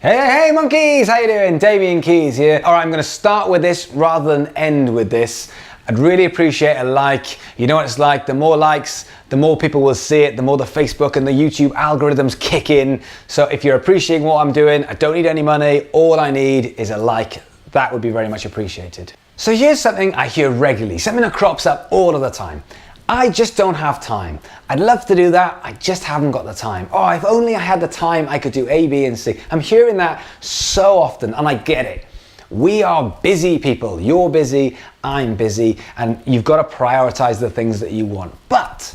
Hey monkeys, how you doing? Damien Keys here. All right, I'm gonna start with this rather than end with this. I'd really appreciate a like. You know what it's like, the more likes, the more people will see it, the more the Facebook and the YouTube algorithms kick in. So if you're appreciating what I'm doing, I don't need any money, all I need is a like. That would be very much appreciated. So here's something I hear regularly, something that crops up all of the time. I just don't have time. I'd love to do that, I just haven't got the time. Oh, if only I had the time, I could do A, B, and C. I'm hearing that so often, and I get it. We are busy people. You're busy, I'm busy, and you've got to prioritize the things that you want. But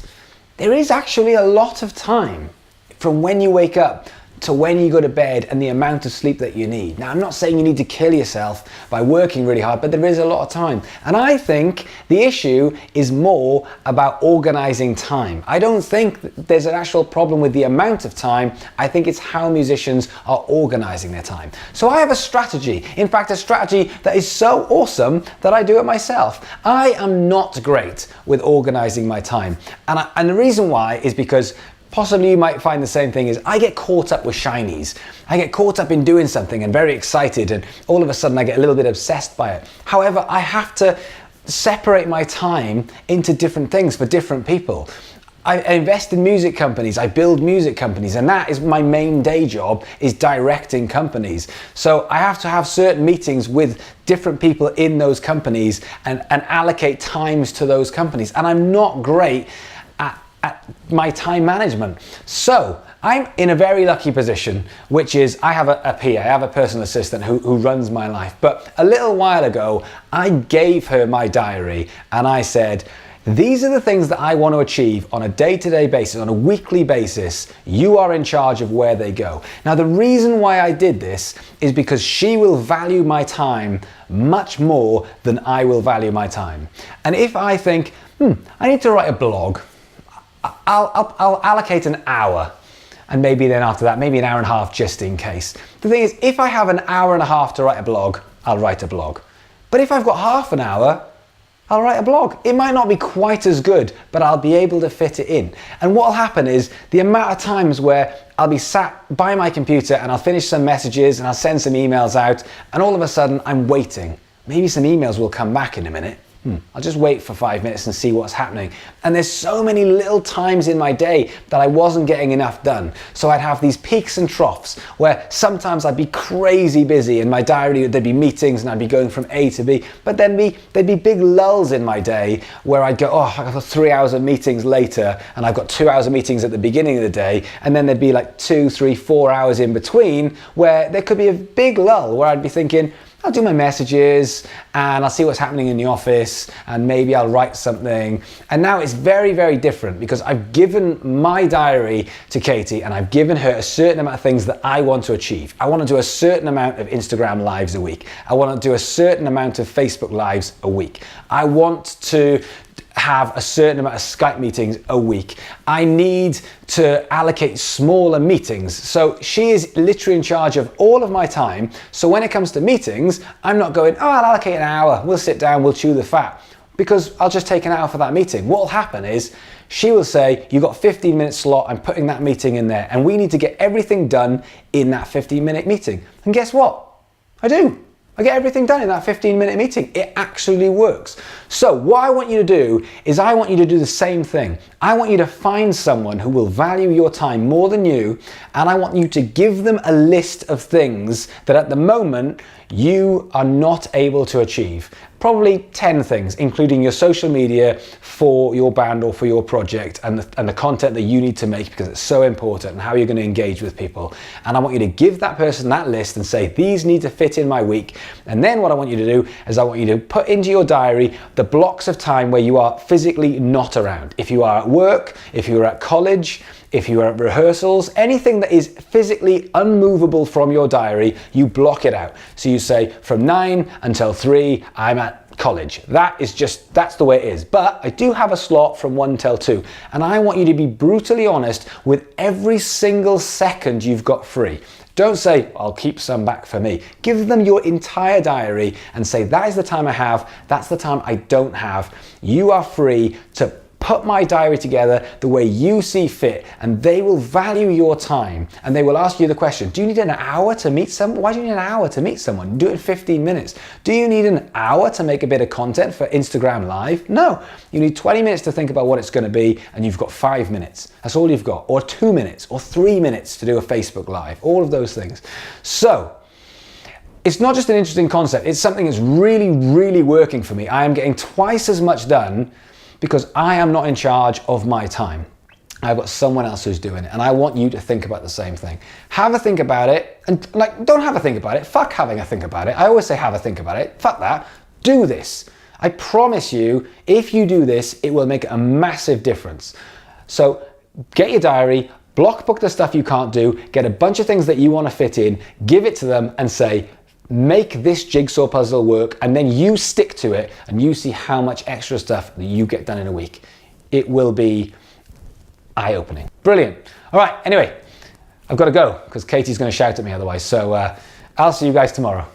there is actually a lot of time from when you wake up to when you go to bed and the amount of sleep that you need. Now, I'm not saying you need to kill yourself by working really hard, but there is a lot of time. And I think the issue is more about organizing time. I don't think there's an actual problem with the amount of time. I think it's how musicians are organizing their time. So I have a strategy. In fact, a strategy that is so awesome that I do it myself. I am not great with organizing my time. And the reason why is because possibly you might find the same thing is I get caught up with shinies. I get caught up in doing something and very excited, and all of a sudden I get a little bit obsessed by it. However, I have to separate my time into different things for different people. I invest in music companies, I build music companies, and that is my main day job, is directing companies. So I have to have certain meetings with different people in those companies and allocate times to those companies. And I'm not great at my time management. So I'm in a very lucky position, which is I have a PA, I have a personal assistant who runs my life. But a little while ago, I gave her my diary and I said, these are the things that I want to achieve on a day-to-day basis, on a weekly basis. You are in charge of where they go. Now, the reason why I did this is because she will value my time much more than I will value my time. And if I think, I need to write a blog, I'll allocate an hour, and maybe then after that, maybe an hour and a half just in case. The thing is, if I have an hour and a half to write a blog, I'll write a blog. But if I've got half an hour, I'll write a blog. It might not be quite as good, but I'll be able to fit it in. And what'll happen is the amount of times where I'll be sat by my computer and I'll finish some messages and I'll send some emails out, and all of a sudden I'm waiting. Maybe some emails will come back in a minute. I'll just wait for 5 minutes and see what's happening. And there's so many little times in my day that I wasn't getting enough done. So I'd have these peaks and troughs where sometimes I'd be crazy busy in my diary, there'd be meetings and I'd be going from A to B, but then there'd be big lulls in my day where I'd go, oh, I've got 3 hours of meetings later and I've got 2 hours of meetings at the beginning of the day, and then there'd be like 2, 3, 4 hours in between where there could be a big lull where I'd be thinking, I'll do my messages and I'll see what's happening in the office and maybe I'll write something. And now it's very, very different because I've given my diary to Katie and I've given her a certain amount of things that I want to achieve. I want to do a certain amount of Instagram lives a week. I want to do a certain amount of Facebook lives a week. I want to have a certain amount of Skype meetings a week. I need to allocate smaller meetings. So she is literally in charge of all of my time. So when it comes to meetings, I'm not going, oh, I'll allocate an hour. We'll sit down, we'll chew the fat. Because I'll just take an hour for that meeting. What will happen is she will say, you've got 15-minute slot, I'm putting that meeting in there. And we need to get everything done in that 15-minute meeting. And guess what? I do. I get everything done in that 15-minute meeting. It actually works. So what I want you to do is I want you to do the same thing. I want you to find someone who will value your time more than you, and I want you to give them a list of things that at the moment you are not able to achieve. Probably 10 things, including your social media for your band or for your project and the content that you need to make because it's so important and how you're going to engage with people. And I want you to give that person that list and say, these need to fit in my week. And then what I want you to do is I want you to put into your diary the blocks of time where you are physically not around. If you are at work, if you are at college, if you are at rehearsals, anything that is physically unmovable from your diary, you block it out. So you say from 9 until 3, I'm at college. That's the way it is. But I do have a slot from 1 till 2. And I want you to be brutally honest with every single second you've got free. Don't say, I'll keep some back for me. Give them your entire diary and say, that is the time I have, that's the time I don't have. You are free to put my diary together the way you see fit, and they will value your time, and they will ask you the question, do you need an hour to meet someone? Why do you need an hour to meet someone? Do it in 15 minutes. Do you need an hour to make a bit of content for Instagram Live? No, you need 20 minutes to think about what it's going to be, and you've got 5 minutes. That's all you've got, or 2 minutes, or 3 minutes to do a Facebook Live, all of those things. So, it's not just an interesting concept, it's something that's really, really working for me. I am getting twice as much done because I am not in charge of my time. I've got someone else who's doing it, and I want you to think about the same thing. Have a think about it, and don't have a think about it. Fuck having a think about it. I always say have a think about it. Fuck that. Do this. I promise you, if you do this, it will make a massive difference. So get your diary, book the stuff you can't do, get a bunch of things that you want to fit in, give it to them and say, make this jigsaw puzzle work, and then you stick to it and you see how much extra stuff that you get done in a week. It will be eye-opening. Brilliant. All right, anyway, I've got to go because Katie's going to shout at me otherwise. So I'll see you guys tomorrow.